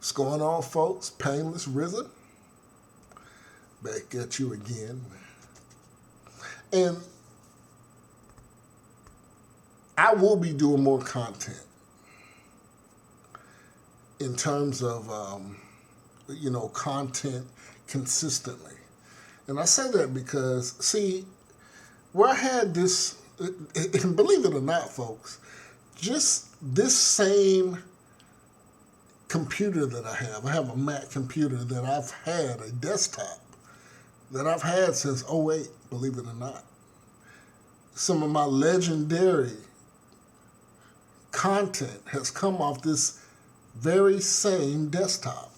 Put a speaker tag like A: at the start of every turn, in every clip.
A: What's going on, folks? Painless Risen. Back at you again. And I will be doing more content in terms of, content consistently. And I say that because, see, where I had this, and believe it or not, folks, just this same computer that I have a Mac computer that I've had, a desktop, that I've had since '08, believe it or not. Some of my legendary content has come off this very same desktop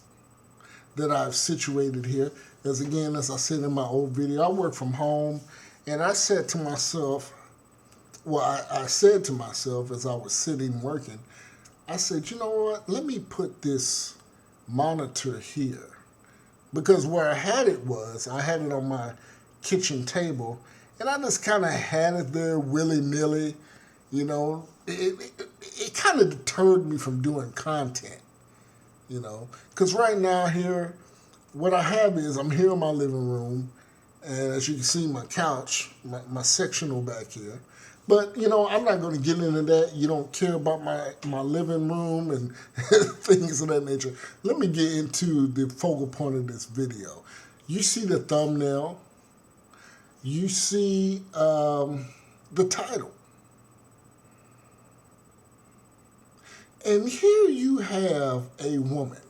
A: that I've situated here. As I said in my old video, I work from home, and I said to myself, I said to myself as I was sitting working, I said, you know what, let me put this monitor here. Because where I had it on my kitchen table, and I just kind of had it there willy-nilly, you know. It kind of deterred me from doing content, you know. Because right now here, what I have is I'm here in my living room, and as you can see, my couch, my sectional back here. But, you know, I'm not going to get into that. You don't care about my living room and things of that nature. Let me get into the focal point of this video. You see the thumbnail. You see the title. And here you have a woman.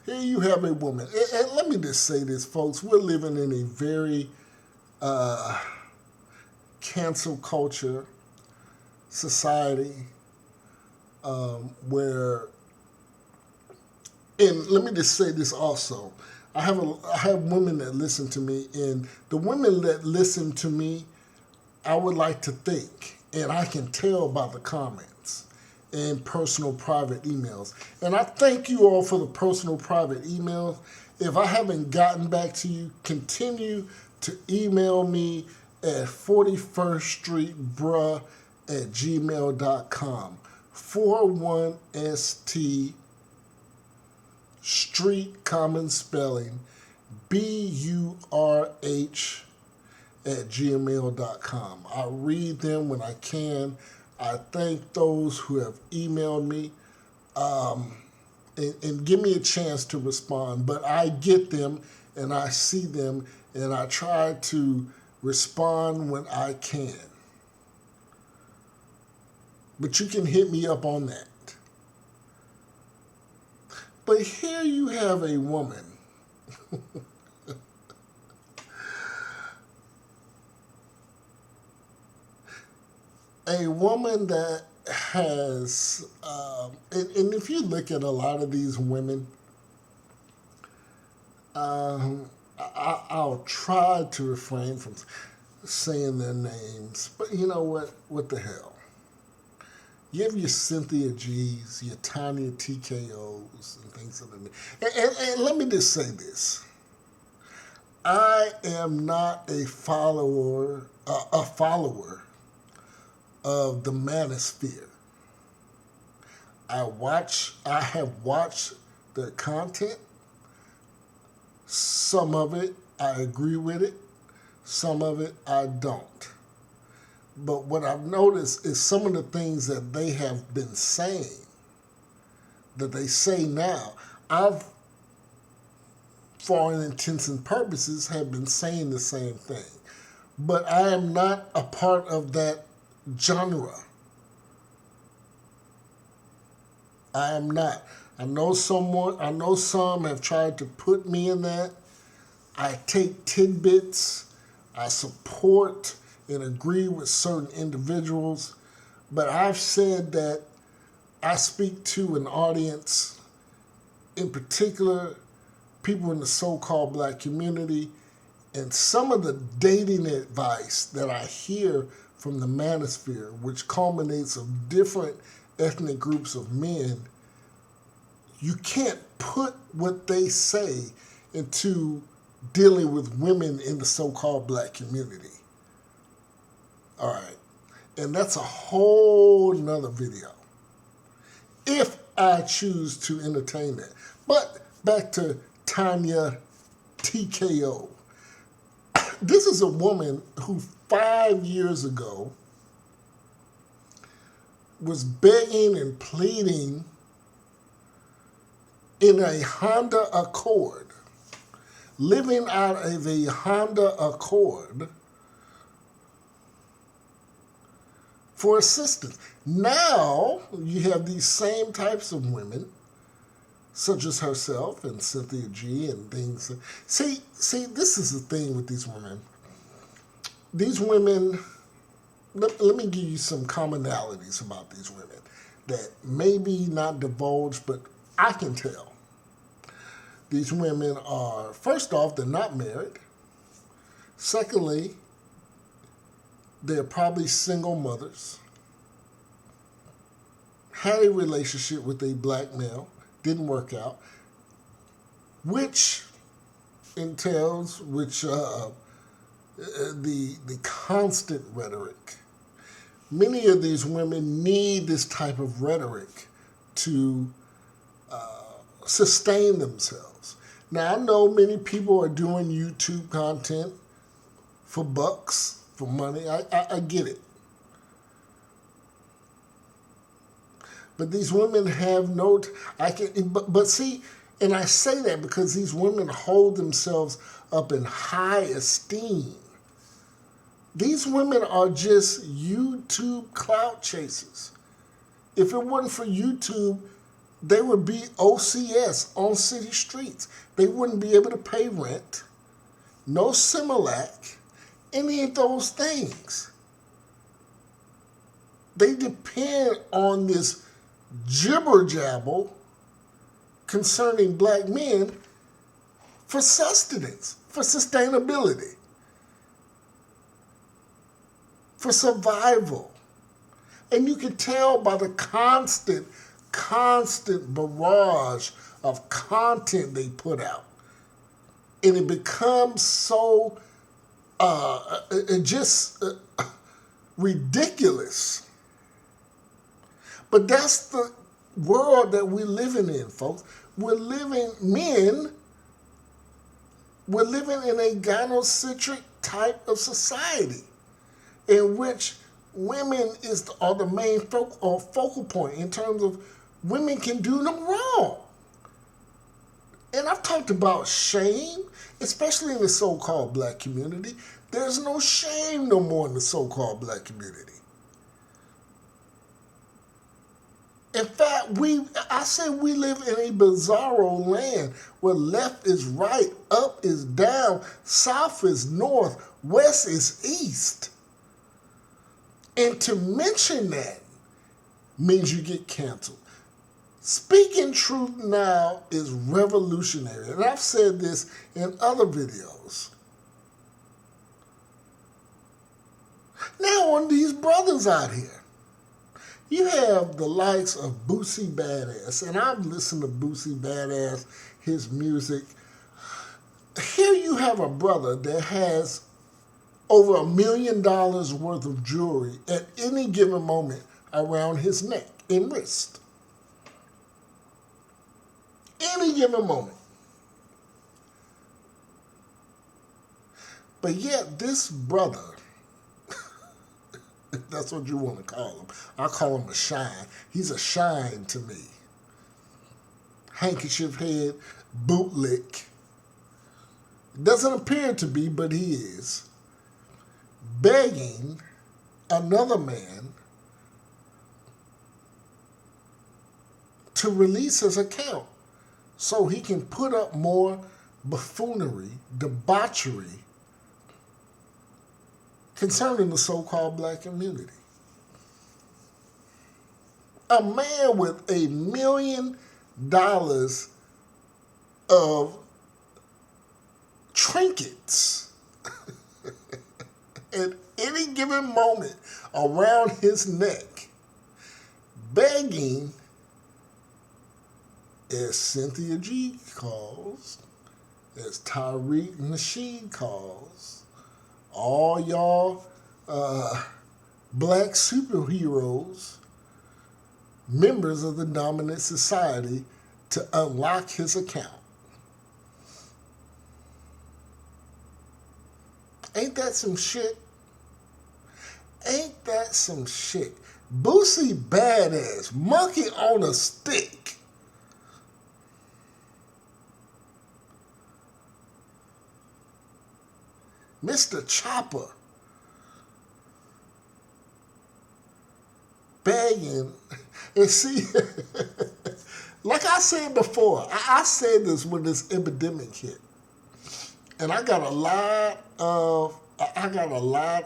A: Here you have a woman. And let me just say this, folks. We're living in a very cancel culture society where, and let me just say this also, I have women that listen to me, and the women that listen to me, I would like to think, and I can tell by the comments and personal private emails. And I thank you all for the personal private emails. If I haven't gotten back to you, continue to email me at 41streetbruh@gmail.com. 41ST Street, common spelling, BURH@gmail.com. I read them when I can. I thank those who have emailed me and give me a chance to respond. But I get them and I see them, and I try to respond when I can. But you can hit me up on that. But here you have a woman a woman that has, and if you look at a lot of these women, I'll try to refrain from saying their names, but you know what? What the hell? You have your Cynthia G's, your TonyaTKOs, and things of that nature. And let me just say this. I am not a follower of the manosphere. I have watched their content. Some of it, I agree with it. Some of it, I don't. But what I've noticed is some of the things that they have been saying, that they say now, I've, for all intents and purposes, have been saying the same thing. But I am not a part of that genre. I am not. I know some have tried to put me in that. I take tidbits. I support and agree with certain individuals. But I've said that I speak to an audience, in particular, people in the so-called black community, and some of the dating advice that I hear from the manosphere, which culminates of different ethnic groups of men, you can't put what they say into dealing with women in the so-called black community. All right. And that's a whole nother video. if I choose to entertain that. But back to TonyaTKO. This is a woman who 5 years ago was begging and pleading in a Honda Accord, living out of a Honda Accord for assistance. Now you have these same types of women, such as herself and Cynthia G and things. See, this is the thing with these women. These women, let me give you some commonalities about these women that maybe not divulged, but I can tell. These women are, first off, they're not married. Secondly, they're probably single mothers. Had a relationship with a black male, didn't work out, which entails the constant rhetoric. Many of these women need this type of rhetoric to sustain themselves. Now, I know many people are doing YouTube content for bucks, for money. I get it. But these women have no, but see, and I say that because these women hold themselves up in high esteem. These women are just YouTube clout chasers. If it wasn't for YouTube, they would be OCS on city streets. They wouldn't be able to pay rent, no Similac, any of those things. They depend on this jibber jabble concerning black men for sustenance, for sustainability, for survival. And you can tell by the constant barrage of content they put out. And it becomes so ridiculous. But that's the world that we're living in, folks. We're living in a gynocentric type of society in which women are the main focal point in terms of women can do no wrong. And I've talked about shame, especially in the so-called black community. There's no shame no more in the so-called black community. In fact, I say we live in a bizarro land where left is right, up is down, south is north, west is east. And to mention that means you get canceled. Speaking truth now is revolutionary. And I've said this in other videos. Now on these brothers out here, you have the likes of Boosie Badass, and I've listened to Boosie Badass, his music. Here you have a brother that has over $1 million worth of jewelry at any given moment around his neck and wrist. Any given moment. But yet this brother, if that's what you want to call him, I call him a shine. He's a shine to me. Handkerchief head, bootlick. Doesn't appear to be, but he is. Begging another man to release his account so he can put up more buffoonery, debauchery concerning the so-called black community. A man with $1 million of trinkets at any given moment around his neck, begging, as Cynthia G calls, as Tariq Nasheed calls, all y'all black superheroes members of the dominant society to unlock his account. Ain't that some shit? Ain't that some shit? Boosie badass, monkey on a stick. Mr. Chopper begging. And see, like I said before, I said this when this epidemic hit. And I got a lot of, I got a lot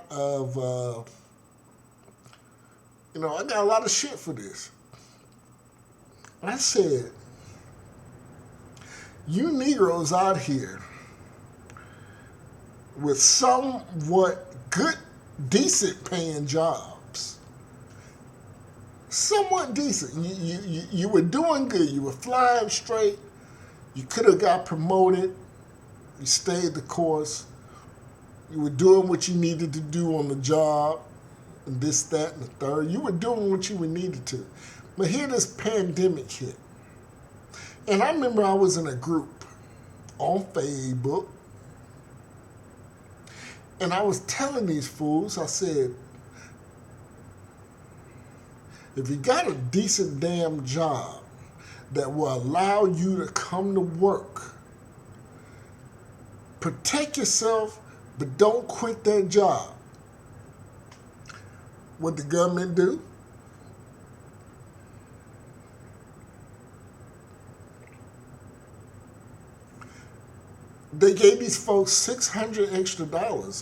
A: of shit for this. I said, you Negroes out here with somewhat good, decent paying jobs, somewhat decent. You were doing good. You were flying straight. You could have got promoted. You stayed the course. You were doing what you needed to do on the job, and this, that, and the third. You were doing what you needed to. But here this pandemic hit. And I remember I was in a group on Facebook, and I was telling these fools, I said, if you got a decent damn job that will allow you to come to work, protect yourself, but don't quit that job. What the government do? They gave these folks $600 extra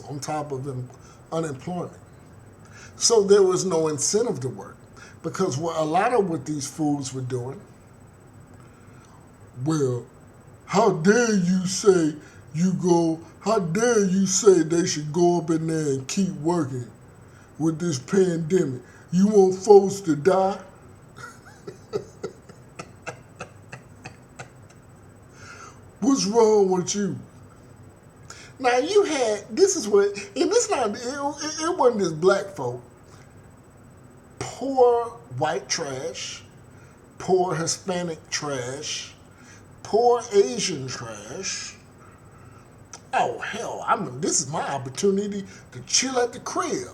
A: on top of unemployment. So there was no incentive to work. Because a lot of what these fools were doing, well, how dare you say they should go up in there and keep working with this pandemic? You want folks to die? What's wrong with you? Now you had, this is what, and it's not, it wasn't just black folk. Poor white trash, poor Hispanic trash, poor Asian trash. Oh hell, this is my opportunity to chill at the crib.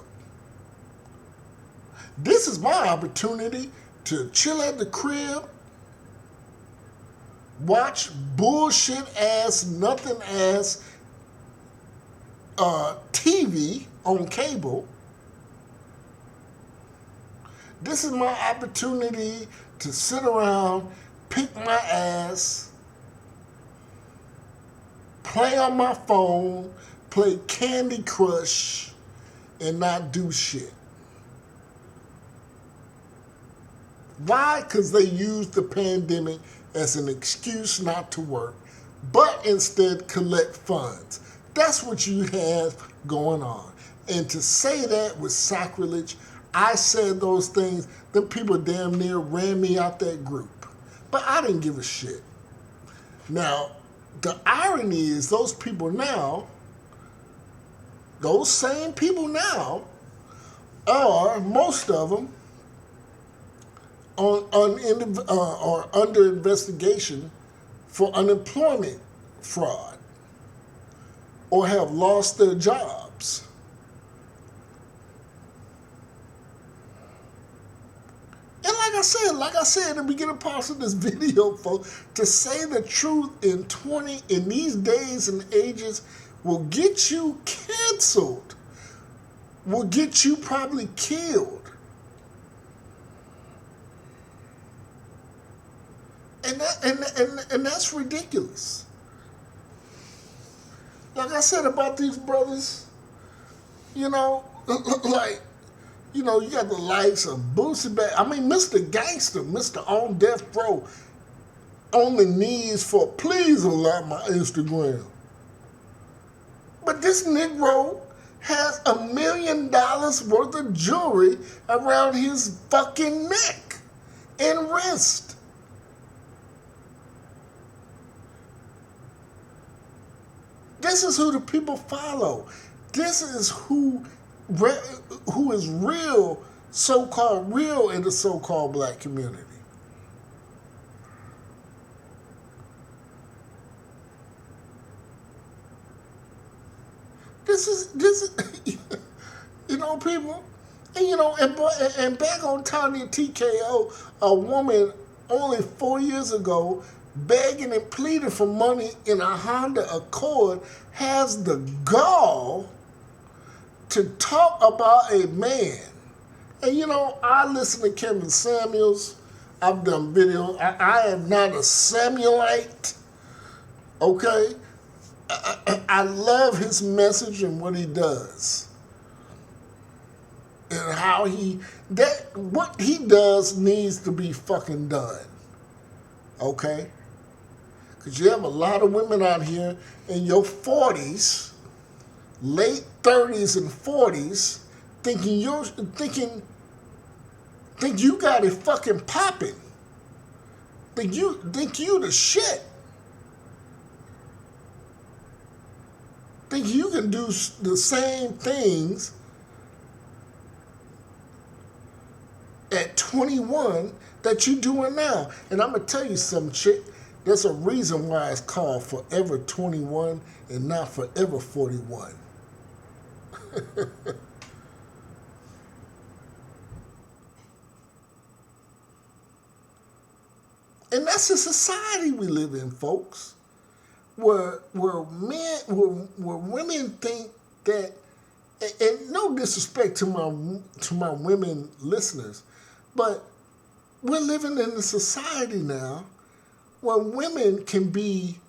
A: This is my opportunity to chill at the crib, watch bullshit ass, nothing ass TV on cable. This is my opportunity to sit around, pick my ass, play on my phone, play Candy Crush, and not do shit. Why? Because they used the pandemic as an excuse not to work, but instead collect funds. That's what you have going on. And to say that was sacrilege. I said those things, the people damn near ran me out that group. But I didn't give a shit. Now, the irony is those people now, those same people now, are, most of them, are under investigation for unemployment fraud or have lost their jobs. And like I said in the beginning part of this video, folks, to say the truth in these days and ages will get you canceled, will get you probably killed. And that's ridiculous. Like I said about these brothers, you know, like, you know, you got the likes of Boosie Back. I mean, Mr. Gangster, Mr. On Death Row, on the knees for please allow my Instagram. But this Negro has $1 million worth of jewelry around his fucking neck and wrist. This is who the people follow. This is who is real so-called real in the so-called black community. This is you know, people, and you know, and back on TonyaTKO, a woman only 4 years ago begging and pleading for money in a Honda Accord has the gall to talk about a man. And you know, I listen to Kevin Samuels. I've done videos. I am not a Samuelite. Okay? I love his message and what he does. And how what he does needs to be fucking done. Okay? Because you have a lot of women out here in your 40s, late 30s and 40s, think you got it fucking popping. Think you the shit. Think you can do the same things at 21 that you doing now. And I'm gonna tell you something, chick. There's a reason why it's called Forever 21 and not Forever 41. And that's the society we live in, folks. Where women think that, and no disrespect to my women listeners, but we're living in a society now where women can be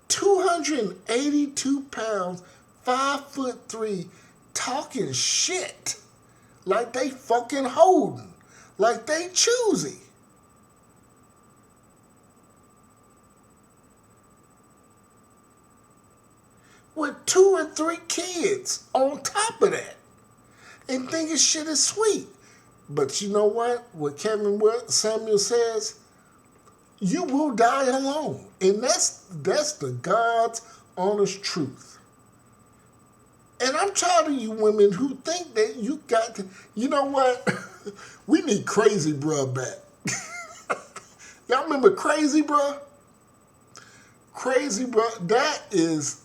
A: 282 pounds, 5'3", talking shit like they fucking holding, like they choosy. With 2 or 3 kids on top of that, and thinking shit is sweet. But you know what? What Kevin Samuel says, you will die alone. And that's the God's honest truth. And I'm tired of you women who think that you got to, you know what? We need Crazy Bruh back. Y'all remember Crazy Bruh? Crazy Bruh, that is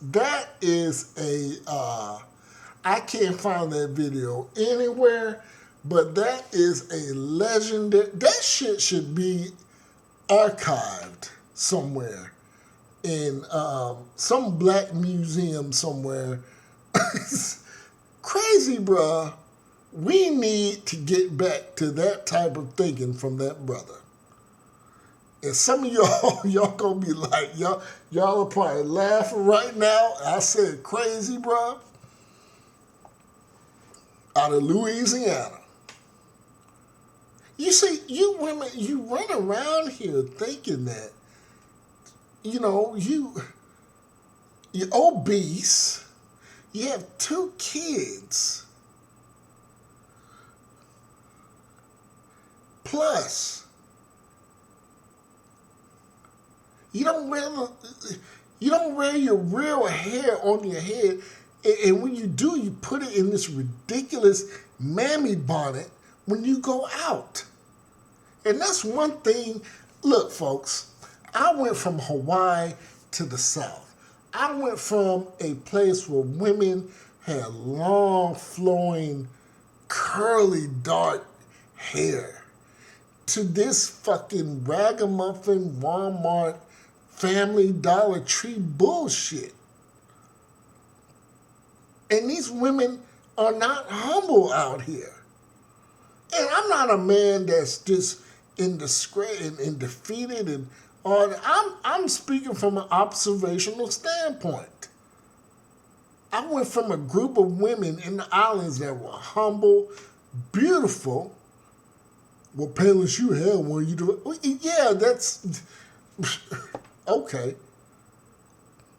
A: a, I can't find that video anywhere, but that is a legendary, that shit should be archived somewhere in some black museum somewhere. Crazy Bruh, we need to get back to that type of thinking from that brother. And some of y'all gonna be like, y'all are probably laughing right now. I said Crazy Bruh out of Louisiana. You see, you women, you run around here thinking that, you know, you're obese, you have 2 kids, plus you don't wear your real hair on your head, and when you do, you put it in this ridiculous mammy bonnet when you go out. And that's one thing. Look, folks, I went from Hawaii to the South. I went from a place where women had long, flowing, curly, dark hair to this fucking ragamuffin Walmart Family Dollar Tree bullshit. And these women are not humble out here. And I'm not a man that's just in disgrace and defeated and all that. I'm speaking from an observational standpoint. I went from a group of women in the islands that were humble, beautiful. Well, Payless, you had one. You do it. Yeah, that's okay.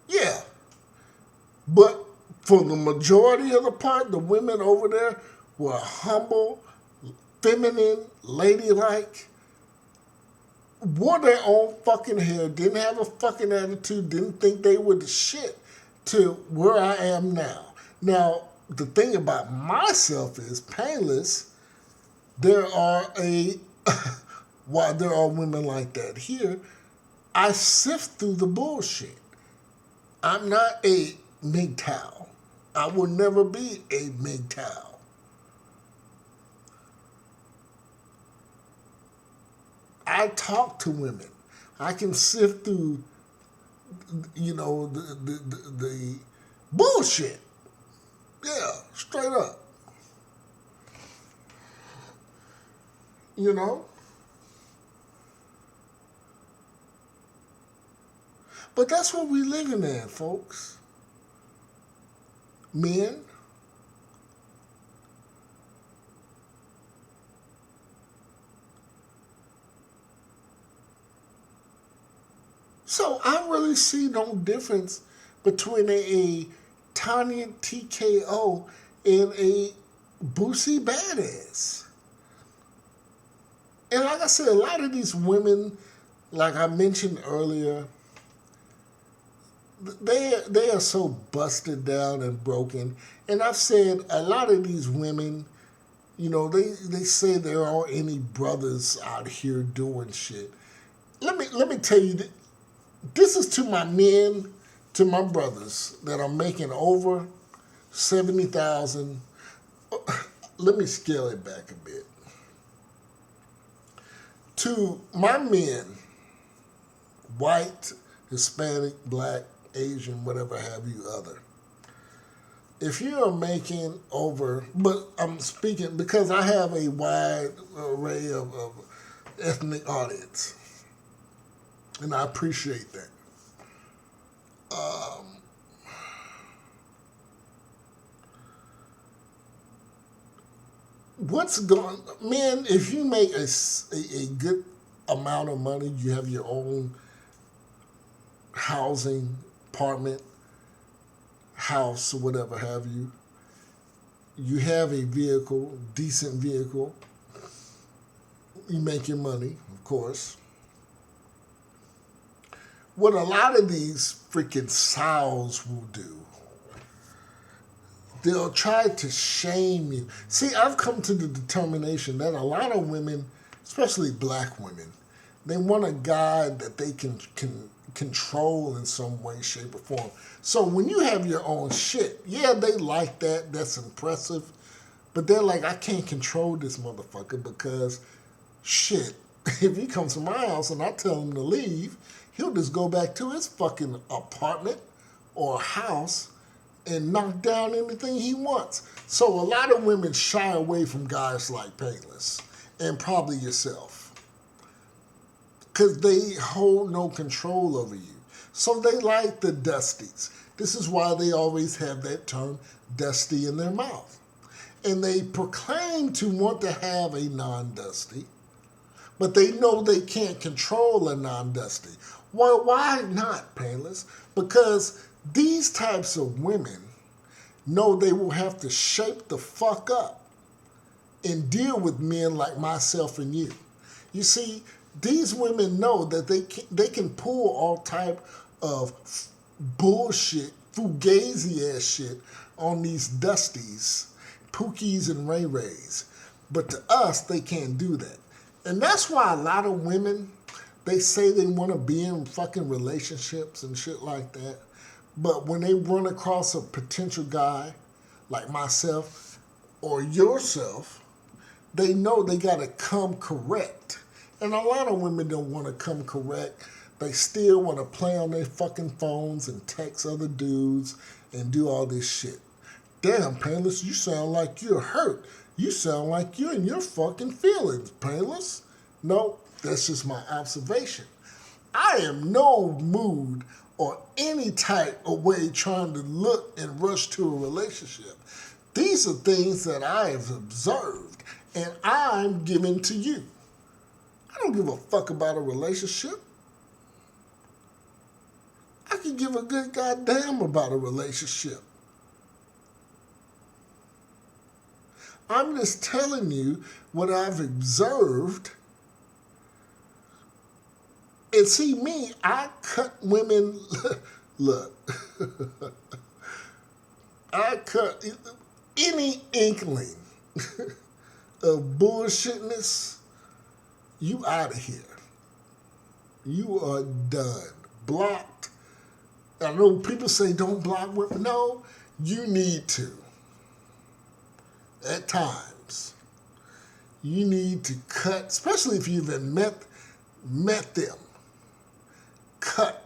A: Yeah, but for the majority of the part, the women over there were humble, feminine, ladylike, wore their own fucking hair, didn't have a fucking attitude, didn't think they were the shit to where I am now. Now, the thing about myself is Payless, There are a while there are women like that here, I sift through the bullshit. I'm not a MGTOW. I will never be a MGTOW. I talk to women. I can sift through, the bullshit. Yeah, straight up. You know? But that's what we living in, folks. Men. So I really see no difference between a Tonya TKO and a Boosie Badass. And like I said, a lot of these women, like I mentioned earlier, they are so busted down and broken. And I've said a lot of these women, they say there aren't any brothers out here doing shit. Let me tell you, this is to my men, to my brothers that are making over 70,000. Let me scale it back a bit. To my men, white, Hispanic, black, Asian, whatever have you other. If you are making over, but I'm speaking because I have a wide array of ethnic audience, and I appreciate that. What's going, man? If you make a good amount of money, you have your own housing, apartment, house, or whatever have you. You have a vehicle, decent vehicle. You make your money, of course. What a lot of these freaking sows will do, they'll try to shame you. See, I've come to the determination that a lot of women, especially black women, they want a guy that they can control in some way, shape, or form. So when you have your own shit, yeah, they like that. That's impressive. But they're like, I can't control this motherfucker because, shit, if he comes to my house and I tell him to leave, he'll just go back to his fucking apartment or house and knock down anything he wants. So a lot of women shy away from guys like Payless and probably yourself because they hold no control over you. So they like the dusties. This is why they always have that term dusty in their mouth. And they proclaim to want to have a non-dusty, but they know they can't control a non-dusty. Well, why not, Payless? Because these types of women know they will have to shape the fuck up and deal with men like myself and you. You see, these women know that they can pull all type of bullshit, fugazi ass shit on these dusties, Pookies and Ray Rays. But to us, they can't do that. And that's why a lot of women, they say they want to be in fucking relationships and shit like that. But when they run across a potential guy like myself or yourself, they know they got to come correct. And a lot of women don't want to come correct. They still want to play on their fucking phones and text other dudes and do all this shit. Damn, Payless, you sound like you're hurt. You sound like you're in your fucking feelings, Payless. No, that's just my observation. I am no mood or any type of way trying to look and rush to a relationship. These are things that I have observed and I'm giving to you. I don't give a fuck about a relationship. I can give a good goddamn about a relationship. I'm just telling you what I've observed. And see me, I cut women, look, I cut any inkling of bullshitness, you out of here. You are done. Blocked. I know people say don't block women. No, you need to. At times. You need to cut, especially if you've met them. Cut,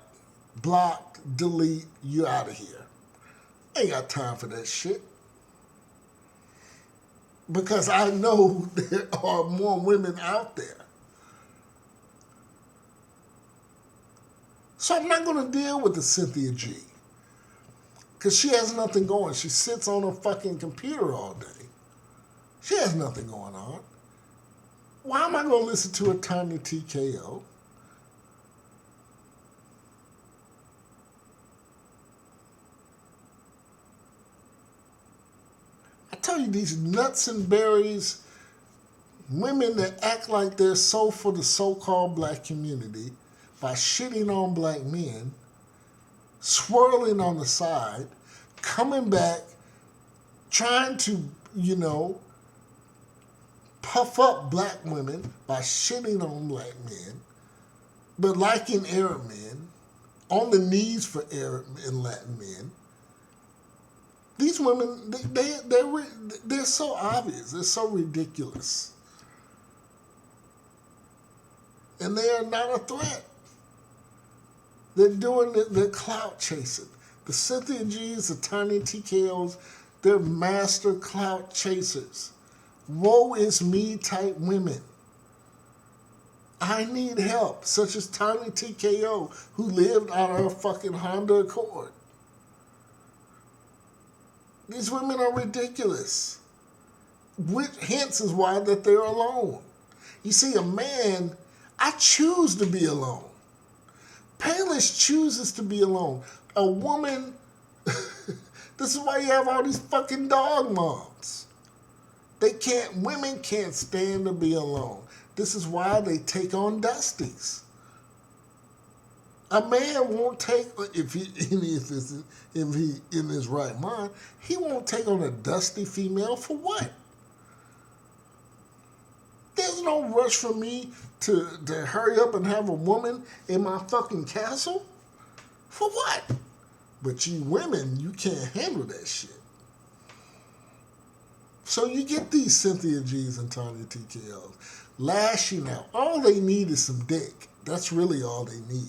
A: block, delete, you out of here. Ain't got time for that shit. Because I know there are more women out there. So I'm not going to deal with the Cynthia G. Because she has nothing going. She sits on her fucking computer all day. She has nothing going on. Why am I going to listen to a TonyaTKO? I tell you, these nuts and berries, women that act like they're so for the so-called black community by shitting on black men, swirling on the side, coming back, trying to, puff up black women by shitting on black men, but liking Arab men, on the knees for Arab and Latin men. These women, they're so obvious. They're so ridiculous. And they are not a threat. They're doing the clout chasing. The Cynthia G's, the TonyaTKOs, they're master clout chasers. Woe is me type women. I need help, such as TonyaTKO, who lived out of her fucking Honda Accord. These women are ridiculous. Which hence is why that they're alone. You see, a man, I choose to be alone. Payless chooses to be alone. A woman, this is why you have all these fucking dog moms. Women can't stand to be alone. This is why they take on Dusties. A man won't take, if he in his right mind, he won't take on a dusty female for what? There's no rush for me to hurry up and have a woman in my fucking castle. For what? But you women, you can't handle that shit. So you get these Cynthia G's and TonyaTKOs lashing out. All they need is some dick. That's really all they need.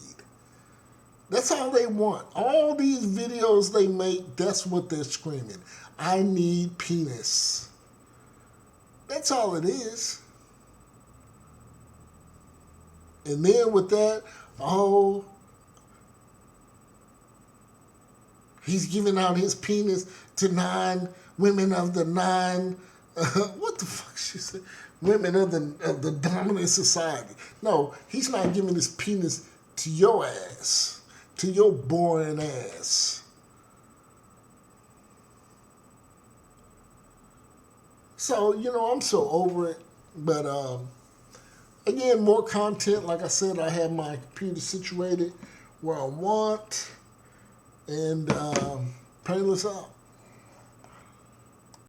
A: That's all they want. All these videos they make, that's what they're screaming. I need penis. That's all it is. And then with that, he's giving out his penis to 9 women of the 9, what the fuck she said? Women of the dominant society. No, he's not giving his penis to your ass, to your boring ass. So, I'm so over it. But, again, more content. Like I said, I have my computer situated where I want. And Payless out.